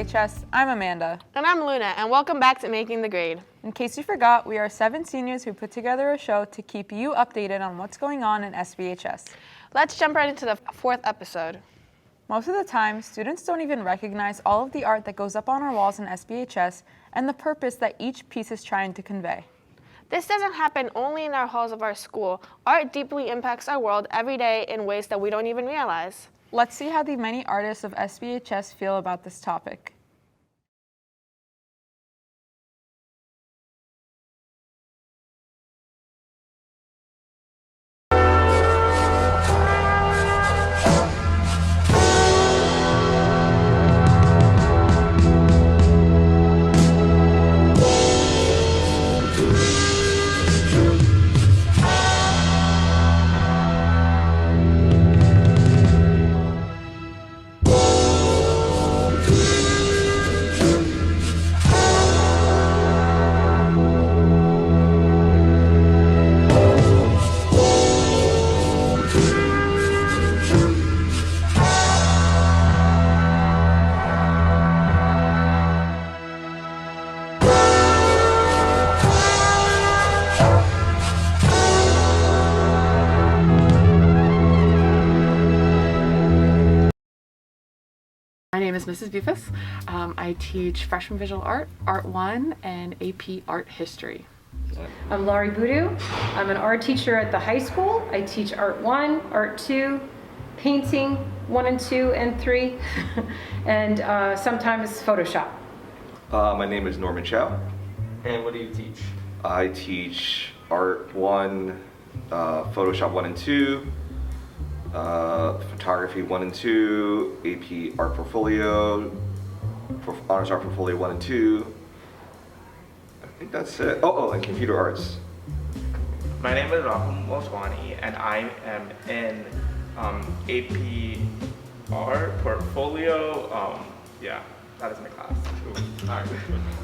SBHS. I'm Amanda. And I'm Luna, and welcome back to Making the Grade. In case you forgot, we are 7 seniors who put together a show to keep you updated on what's going on in SBHS. Let's jump right into the 4th episode. Most of the time, students don't even recognize all of the art that goes up on our walls in SBHS and the purpose that each piece is trying to convey. This doesn't happen only in our halls of our school. Art deeply impacts our world every day in ways that we don't even realize. Let's see how the many artists of SBHS feel about this topic. My name is Mrs. Bufus. I teach freshman visual art, Art 1, and AP Art History. I'm Laurie Boudou. I'm an art teacher at the high school. I teach Art 1, Art 2, Painting 1 and 2 and 3, and sometimes Photoshop. My name is Norman Chow. And what do you teach? I teach Art 1, Photoshop 1 and 2, Photography 1 and 2, AP Art Portfolio, Honors Art Portfolio 1 and 2. I think that's it. Oh, and Computer Arts. My name is Rahul Moswani, and I am in AP Art Portfolio. Yeah, that is my class. All right.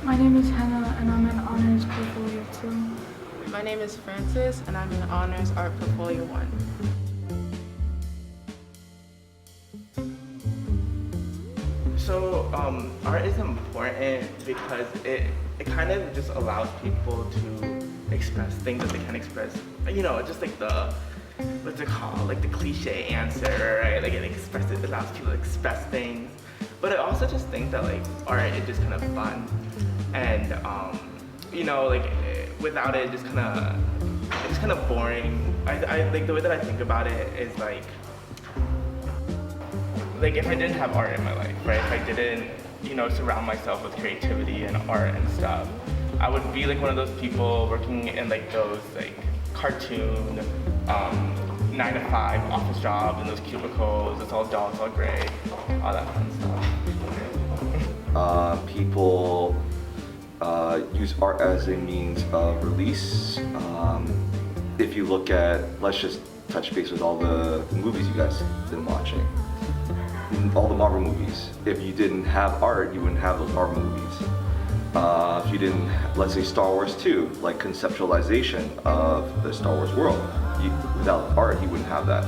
My name is Hannah, and I'm in Honors Portfolio 2. My name is Francis, and I'm in Honors Art Portfolio 1. So art is important because it kind of just allows people to express things that they can't express. You know, just like the, what's it called, like the cliche answer, right? Like it allows people to express things. But I also just think that like art is just kind of fun, and you know, like without it, it's just kind of boring. I like the way that I think about it is like if I didn't have art in my life, right? If I didn't, you know, surround myself with creativity and art and stuff, I would be like one of those people working in like those like cartoon 9-to-5 office jobs in those cubicles. It's all dull, it's all gray, all that fun stuff. People use art as a means of release. If you look at, let's just touch base with all the movies you guys have been watching. All the Marvel movies. If you didn't have art, you wouldn't have those Marvel movies. If you didn't, let's say Star Wars 2, like conceptualization of the Star Wars world. Without art, you wouldn't have that.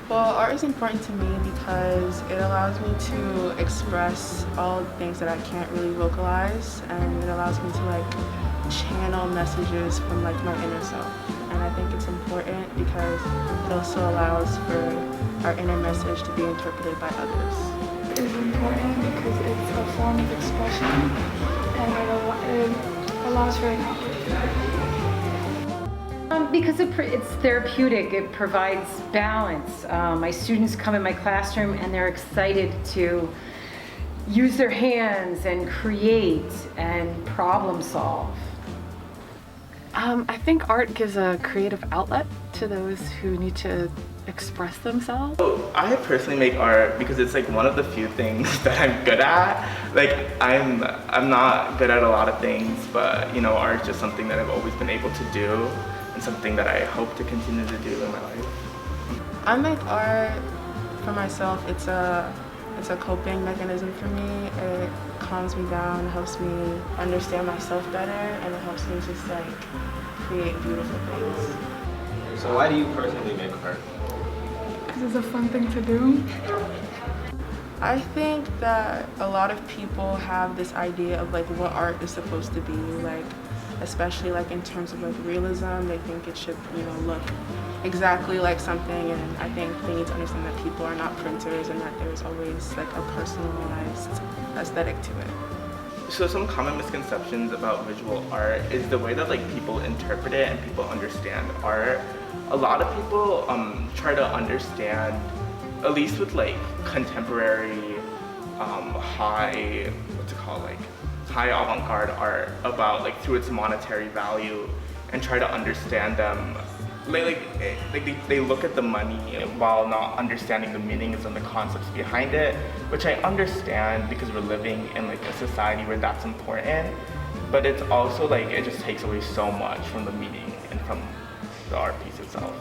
Well, art is important to me because it allows me to express all the things that I can't really vocalize, and it allows me to like channel messages from like my inner self. And I think it's important because it also allows for our inner message to be interpreted by others. It is important because it's a form of expression and it allows for an outlet. Because it's therapeutic, it provides balance. My students come in my classroom and they're excited to use their hands and create and problem solve. I think art gives a creative outlet to those who need to express themselves. So I personally make art because it's like one of the few things that I'm good at. Like I'm not good at a lot of things, but you know, art is just something that I've always been able to do and something that I hope to continue to do in my life. I make art for myself. It's a coping mechanism for me. It calms me down, helps me understand myself better, and it helps me just like create beautiful things. So why do you personally make art? Because it's a fun thing to do. I think that a lot of people have this idea of like what art is supposed to be, like especially like in terms of like realism. They think it should, look exactly like something, and I think they need to understand that people are not printers and that there's always like a personalized aesthetic to it. So some common misconceptions about visual art is the way that like people interpret it and people understand art. A lot of people try to understand, at least with like contemporary high avant-garde art, about like through its monetary value, and try to understand them. They look at the money while not understanding the meanings and the concepts behind it, which I understand because we're living in like a society where that's important. But it's also like it just takes away so much from the meaning and from the art piece itself.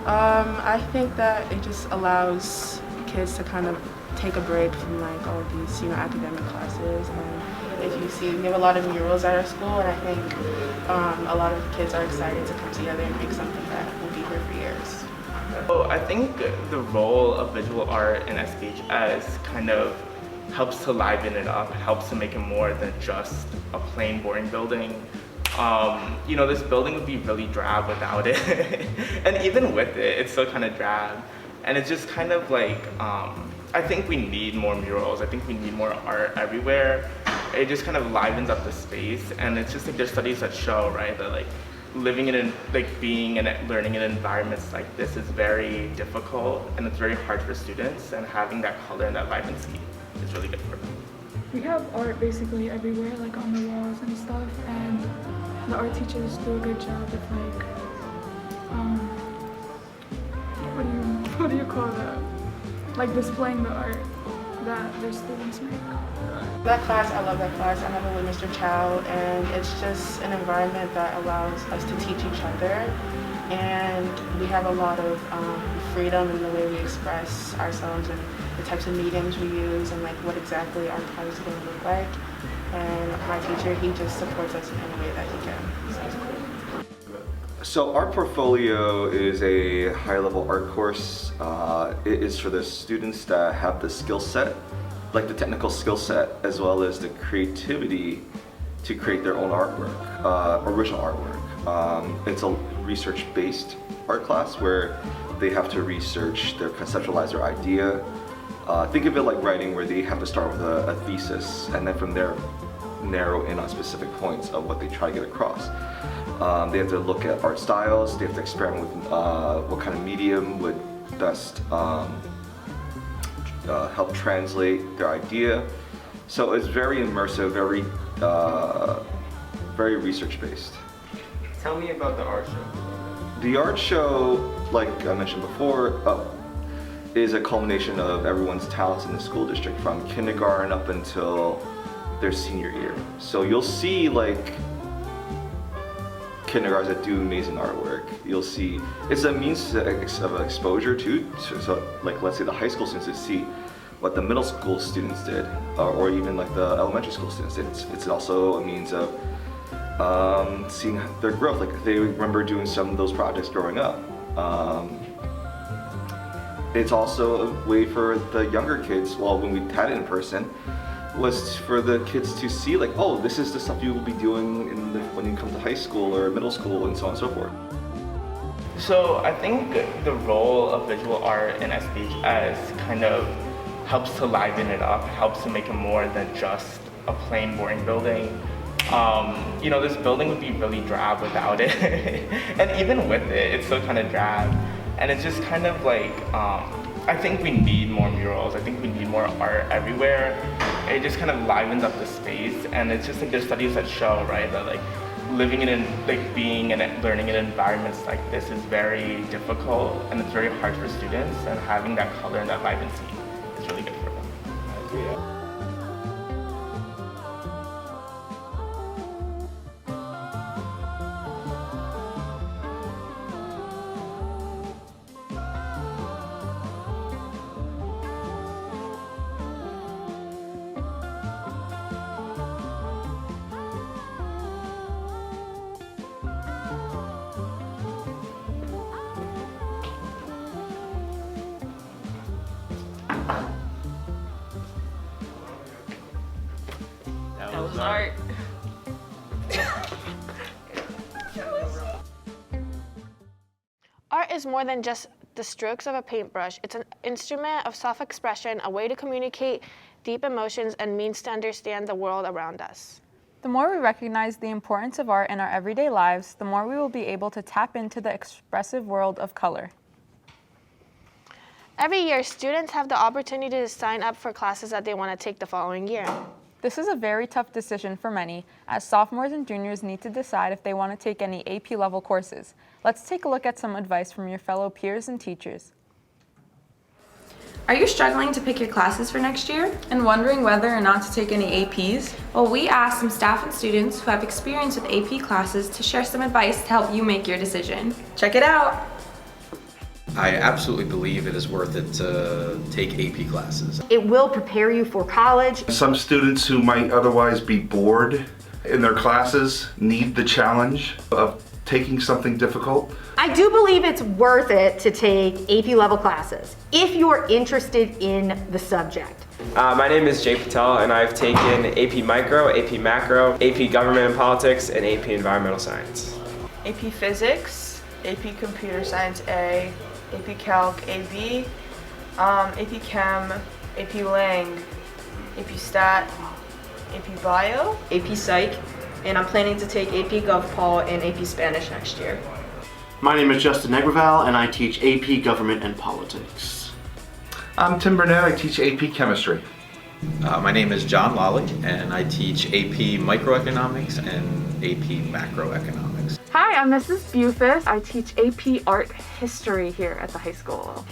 I think that it just allows kids to kind of take a break from like all these, academic classes. And if you see, we have a lot of murals at our school, and I think a lot of kids are excited to come together and make something that will be here for years. Well, I think the role of visual art in SBHS kind of helps to liven it up, helps to make it more than just a plain, boring building. This building would be really drab without it. And even with it, it's still kind of drab. And it's just kind of like, I think we need more murals. I think we need more art everywhere. It just kind of livens up the space. And it's just like there's studies that show, right, that like living in, being and learning in environments like this is very difficult, and it's very hard for students, and having that color and that vibrancy is really good for them. We have art basically everywhere, like on the walls and stuff, and the art teachers do a good job of like, what do you call that? Like displaying the art that their students make. That class, I love that class. I have it with Mr. Chow, and it's just an environment that allows us to teach each other, and we have a lot of freedom in the way we express ourselves and the types of mediums we use, and like what exactly our project is going to look like. And my teacher, he just supports us in any way that he can. So it's cool. So Art Portfolio is a high-level art course. It is for the students that have the skill set, like the technical skill set, as well as the creativity to create their own artwork, original artwork. It's a research-based art class where they have to research, conceptualize their idea. Think of it like writing, where they have to start with a thesis, and then from there narrow in on specific points of what they try to get across. They have to look at art styles, they have to experiment with what kind of medium would best help translate their idea. So it's very immersive, very research-based. Tell me about the art show. The art show, like I mentioned before, is a culmination of everyone's talents in the school district from kindergarten up until their senior year. So you'll see like kindergartens that do amazing artwork. You'll see, it's a means of exposure too. So like let's say the high school students would see what the middle school students did, or even like the elementary school students did. It's also a means of seeing their growth. Like they remember doing some of those projects growing up. It's also a way for the younger kids, well, when we had it in person, was for the kids to see like, oh, this is the stuff you will be doing when you come to high school or middle school and so on and so forth. So I think the role of visual art in SBHS kind of helps to liven it up, helps to make it more than just a plain, boring building. This building would be really drab without it. And even with it, it's still kind of drab. And it's just kind of like, I think we need more murals. I think we need more art everywhere. It just kind of livens up the space. And it's just like there's studies that show, right, that like living in, like being and learning in environments like this is very difficult, and it's very hard for students, and having that color and that vibrancy is really good for them. I agree. art. Art is more than just the strokes of a paintbrush. It's an instrument of self-expression, a way to communicate deep emotions, and means to understand the world around us. The more we recognize the importance of art in our everyday lives, the more we will be able to tap into the expressive world of color. Every year, students have the opportunity to sign up for classes that they want to take the following year. This is a very tough decision for many, as sophomores and juniors need to decide if they want to take any AP level courses. Let's take a look at some advice from your fellow peers and teachers. Are you struggling to pick your classes for next year? And wondering whether or not to take any APs? Well, we asked some staff and students who have experience with AP classes to share some advice to help you make your decision. Check it out! I absolutely believe it is worth it to take AP classes. It will prepare you for college. Some students who might otherwise be bored in their classes need the challenge of taking something difficult. I do believe it's worth it to take AP level classes if you're interested in the subject. My name is Jay Patel, and I've taken AP Micro, AP Macro, AP Government and Politics, and AP Environmental Science. AP Physics, AP Computer Science A, AP Calc AB, AP Chem, AP Lang, AP Stat, AP Bio, AP Psych, and I'm planning to take AP GovPol and AP Spanish next year. My name is Justin Negraval, and I teach AP Government and Politics. I'm Tim Burnett, I teach AP Chemistry. My name is John Lawley, and I teach AP Microeconomics and AP Macroeconomics. Hi, I'm Mrs. Bufus. I teach AP Art History here at the high school.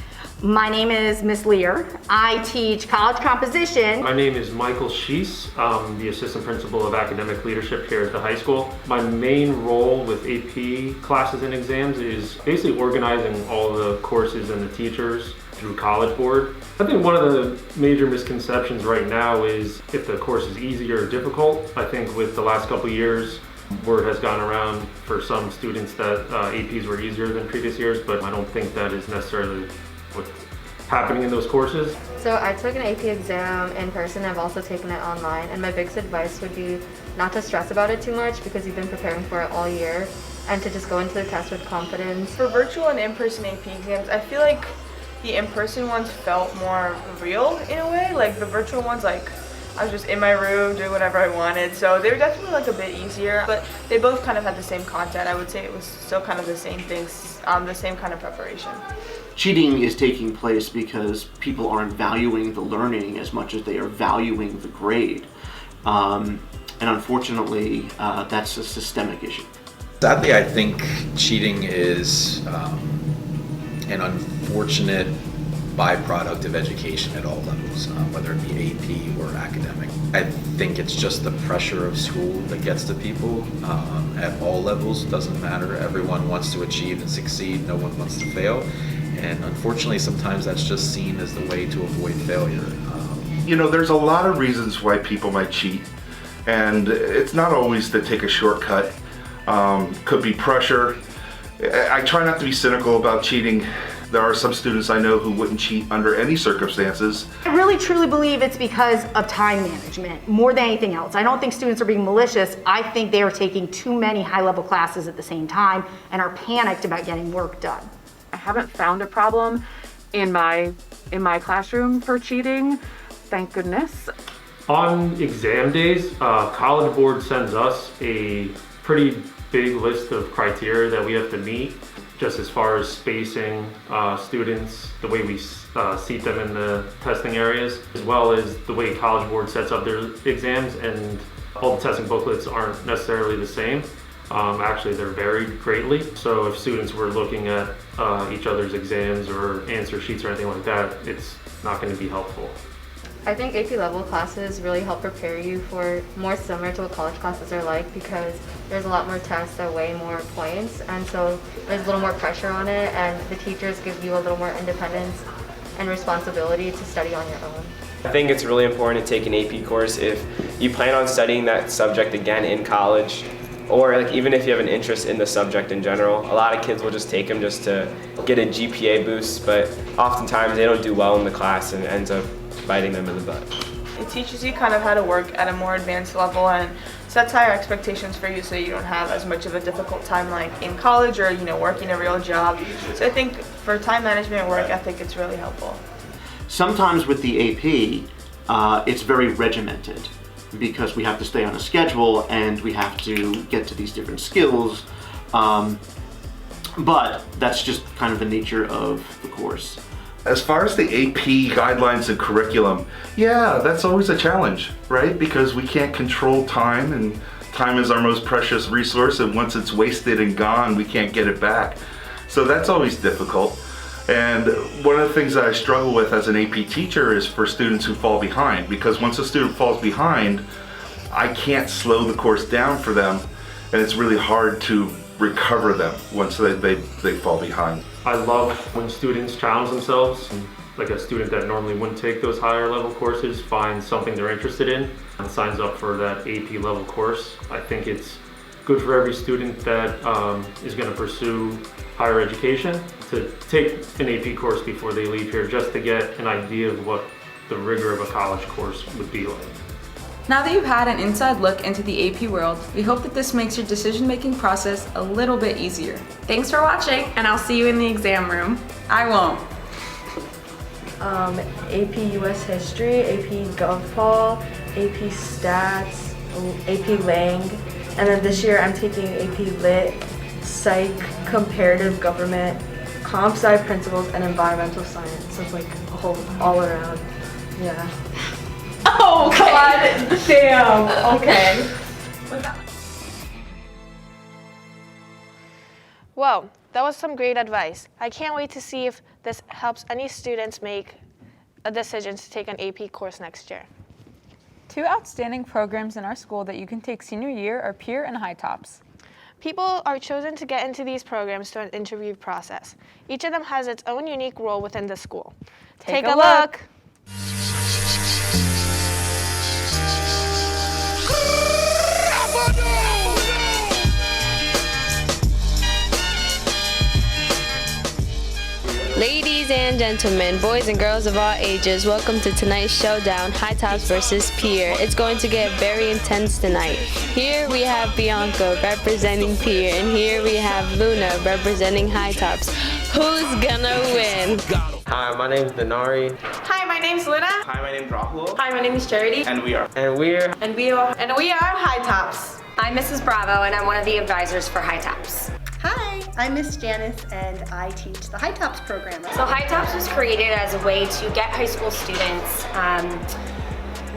My name is Miss Lear. I teach college composition. My name is Michael Schiess. I'm the Assistant Principal of Academic Leadership here at the high school. My main role with AP classes and exams is basically organizing all the courses and the teachers through College Board. I think one of the major misconceptions right now is if the course is easy or difficult. I think with the last couple of years, word has gone around for some students that APs were easier than previous years, but I don't think that is necessarily what's happening in those courses. So I took an AP exam in person. I've also taken it online, and my biggest advice would be not to stress about it too much because you've been preparing for it all year, and to just go into the test with confidence. For virtual and in-person AP exams, I feel like the in-person ones felt more real in a way. Like the virtual ones, like I was just in my room doing whatever I wanted, so they were definitely like a bit easier, but they both kind of had the same content. I would say it was still kind of the same things, the same kind of preparation. Cheating is taking place because people aren't valuing the learning as much as they are valuing the grade. And unfortunately, that's a systemic issue. Sadly, I think cheating is an unfortunate byproduct of education at all levels, whether it be AP or academic. I think it's just the pressure of school that gets to people at all levels. Doesn't matter. Everyone wants to achieve and succeed. No one wants to fail. And unfortunately, sometimes that's just seen as the way to avoid failure. You know, there's a lot of reasons why people might cheat, and it's not always to take a shortcut. Could be pressure. I try not to be cynical about cheating. There are some students I know who wouldn't cheat under any circumstances. I really truly believe it's because of time management more than anything else. I don't think students are being malicious. I think they are taking too many high-level classes at the same time and are panicked about getting work done. I haven't found a problem in my classroom for cheating, thank goodness. On exam days, College Board sends us a pretty big list of criteria that we have to meet, just as far as spacing students, the way we seat them in the testing areas, as well as the way College Board sets up their exams, and all the testing booklets aren't necessarily the same. Actually, they're varied greatly. So if students were looking at each other's exams or answer sheets or anything like that, it's not going to be helpful. I think AP level classes really help prepare you for more similar to what college classes are like, because there's a lot more tests that weigh more points, and so there's a little more pressure on it, and the teachers give you a little more independence and responsibility to study on your own. I think it's really important to take an AP course if you plan on studying that subject again in college, or like even if you have an interest in the subject in general. A lot of kids will just take them just to get a GPA boost, but oftentimes they don't do well in the class and it ends up biting them in the butt. It it teaches you kind of how to work at a more advanced level and sets higher expectations for you so you don't have as much of a difficult time like in college or, working a real job. So I think for time management and work ethic, it's really helpful. Sometimes with the AP, it's very regimented because we have to stay on a schedule and we have to get to these different skills. But that's just kind of the nature of the course. As far as the AP guidelines and curriculum, yeah, that's always a challenge, right? Because we can't control time, and time is our most precious resource, and once it's wasted and gone, we can't get it back. So that's always difficult. And one of the things that I struggle with as an AP teacher is for students who fall behind, because once a student falls behind, I can't slow the course down for them, and it's really hard to recover them once they fall behind. I love when students challenge themselves. Like a student that normally wouldn't take those higher level courses finds something they're interested in and signs up for that AP level course. I think it's good for every student that is going to pursue higher education to take an AP course before they leave here, just to get an idea of what the rigor of a college course would be like. Now that you've had an inside look into the AP world, we hope that this makes your decision-making process a little bit easier. Thanks for watching, and I'll see you in the exam room. I won't. AP US History, AP GovPol, AP Stats, AP Lang, and then this year I'm taking AP Lit, Psych, Comparative Government, Comp Sci Principles, and Environmental Science. So it's like a whole all around, yeah. Oh, God damn, okay. Whoa, that was some great advice. I can't wait to see if this helps any students make a decision to take an AP course next year. Two outstanding programs in our school that you can take senior year are Peer and HiTOPS. People are chosen to get into these programs through an interview process. Each of them has its own unique role within the school. Take a look. Ladies and gentlemen, boys and girls of all ages, welcome to tonight's showdown, HiTOPS versus Peer. It's going to get very intense tonight. Here we have Bianca representing Peer, and here we have Luna representing HiTOPS. Who's gonna win? Hi, my name's Denari. Hi, my name's Luna. Hi, my name's Rahul. Hi, my name is Charity. And we are. And we are HiTOPS. I'm Mrs. Bravo, and I'm one of the advisors for HiTOPS. Hi, I'm Miss Janice, and I teach the HiTOPS program. So HiTOPS was created as a way to get high school students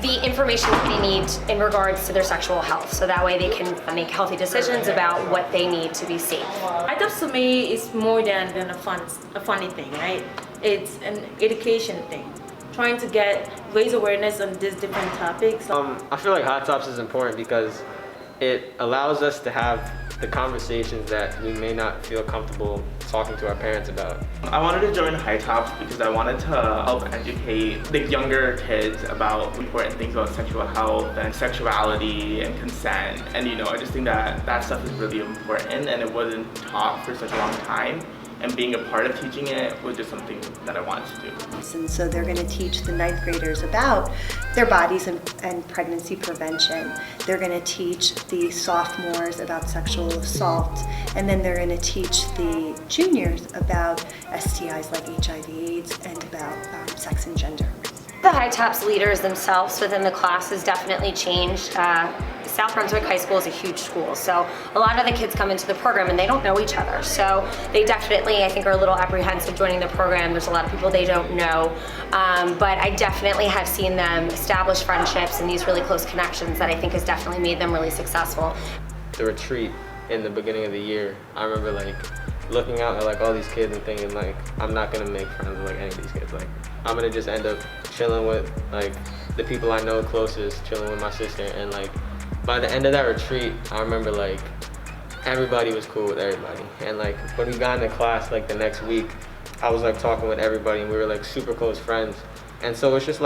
the information that they need in regards to their sexual health, so that way they can make healthy decisions about what they need to be safe. HiTOPS to me is more than a funny thing, right? It's an education thing. Trying to raise awareness on these different topics. I feel like HiTOPS is important because it allows us to have the conversations that we may not feel comfortable talking to our parents about. I wanted to join HiTOPS because I wanted to help educate the younger kids about important things about sexual health and sexuality and consent. And I just think that that stuff is really important and it wasn't taught for such a long time. And being a part of teaching it was just something that I wanted to do. And so they're going to teach the 9th graders about their bodies and pregnancy prevention. They're going to teach the sophomores about sexual assault. And then they're going to teach the juniors about STIs like HIV/AIDS and about sex and gender. The HiTOPS leaders themselves within the class has definitely changed. South Brunswick High School is a huge school, so a lot of the kids come into the program and they don't know each other. So they definitely, I think, are a little apprehensive joining the program. There's a lot of people they don't know, but I definitely have seen them establish friendships and these really close connections that I think has definitely made them really successful. The retreat in the beginning of the year, I remember looking out at all these kids and thinking I'm not gonna make friends with any of these kids. I'm gonna just end up chilling with the people I know closest, chilling with my sister, and by the end of that retreat, I remember everybody was cool with everybody. And when we got into class the next week, I was talking with everybody and we were super close friends. And so it's just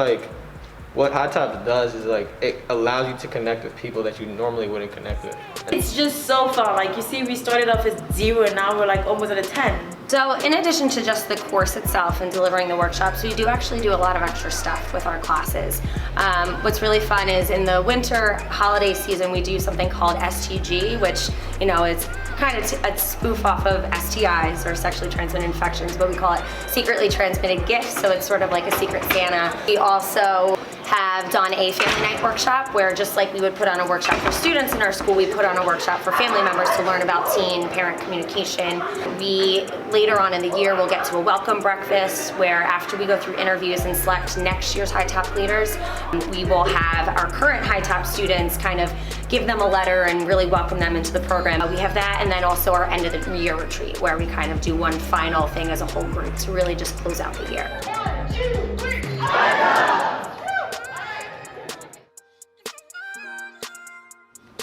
What HiTOPS does is like it allows you to connect with people that you normally wouldn't connect with. It's just so fun. Like you see, we started off at 0 and now we're like almost at a 10. So in addition to just the course itself and delivering the workshops, we do actually do a lot of extra stuff with our classes. What's really fun is in the winter holiday season, we do something called STG, which, you know, is kind of a spoof off of STIs or sexually transmitted infections, but we call it secretly transmitted gifts. So it's sort of like a secret Santa. We also have done a family night workshop where just like we would put on a workshop for students in our school, we put on a workshop for family members to learn about teen-parent communication. We, later on in the year, will get to a welcome breakfast where after we go through interviews and select next year's HiTOPS leaders, we will have our current HiTOPS students kind of give them a letter and really welcome them into the program. We have that, and then also our end of the year retreat where we kind of do one final thing as a whole group to really just close out the year. 1, 2, 3, HiTOPS!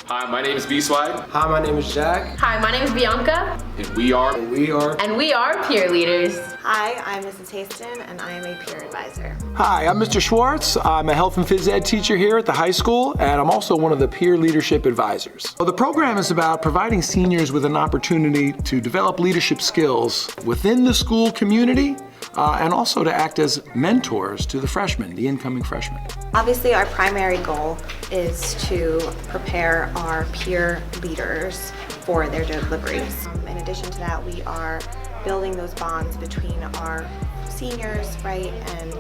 Hi, my name is B-Swag. Hi, my name is Jack. Hi, my name is Bianca. And we are peer leaders. Hi, I'm Mrs. Haston, and I am a peer advisor. Hi, I'm Mr. Schwartz. I'm a health and phys ed teacher here at the high school, and I'm also one of the peer leadership advisors. So the program is about providing seniors with an opportunity to develop leadership skills within the school community, and also to act as mentors to the freshmen, the incoming freshmen. Obviously, our primary goal is to prepare our peer leaders for their deliveries. In addition to that, we are building those bonds between our seniors, right, and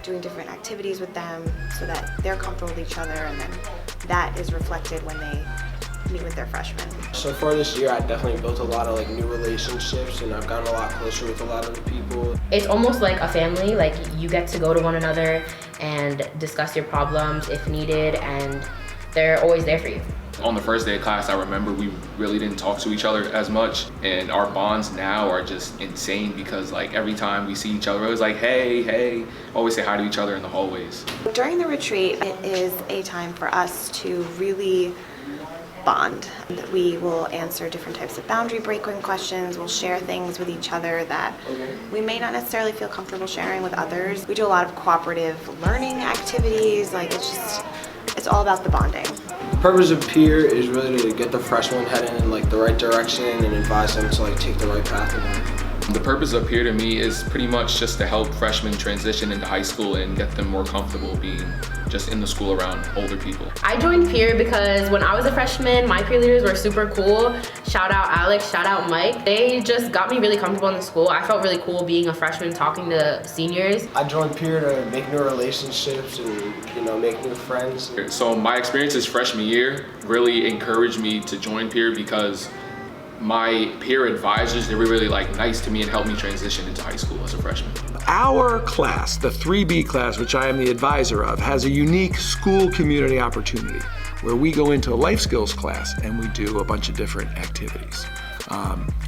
doing different activities with them so that they're comfortable with each other, and then that is reflected when they meet with their freshmen. So for this year, I definitely built a lot of new relationships, and I've gotten a lot closer with a lot of the people. It's almost like a family. Like you get to go to one another and discuss your problems if needed, and they're always there for you. On the first day of class, I remember we really didn't talk to each other as much, and our bonds now are just insane because every time we see each other, it's like, hey, always say hi to each other in the hallways. During the retreat, it is a time for us to really bond. We will answer different types of boundary breaking questions. We'll share things with each other that we may not necessarily feel comfortable sharing with others. We do a lot of cooperative learning activities. It's all about the bonding. The purpose of peer is really to get the freshmen heading in the right direction and advise them to take the right path in life. The purpose of peer to me is pretty much just to help freshmen transition into high school and get them more comfortable being just in the school around older people. I joined peer because when I was a freshman, my peer leaders were super cool. Shout out Alex, shout out Mike. They just got me really comfortable in the school. I felt really cool being a freshman talking to seniors. I joined peer to make new relationships and make new friends. So my experiences freshman year really encouraged me to join peer because my peer advisors, they were really nice to me and helped me transition into high school as a freshman. Our class, the 3B class, which I am the advisor of, has a unique school community opportunity where we go into a life skills class and we do a bunch of different activities.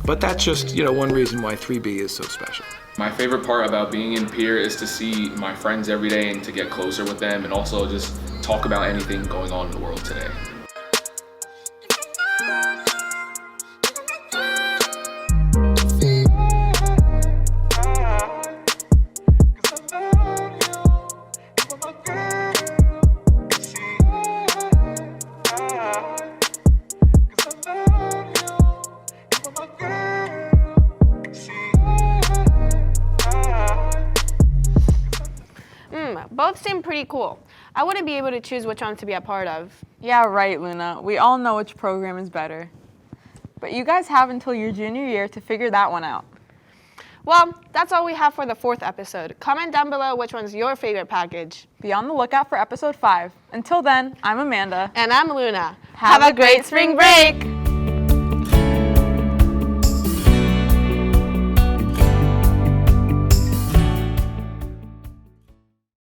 But that's just one reason why 3B is so special. My favorite part about being in peer is to see my friends every day and to get closer with them and also just talk about anything going on in the world today. Both seem pretty cool. I wouldn't be able to choose which one to be a part of. Yeah, right, Luna. We all know which program is better. But you guys have until your junior year to figure that one out. Well, that's all we have for the 4th episode. Comment down below which one's your favorite package. Be on the lookout for episode 5. Until then, I'm Amanda. And I'm Luna. Have a great spring break!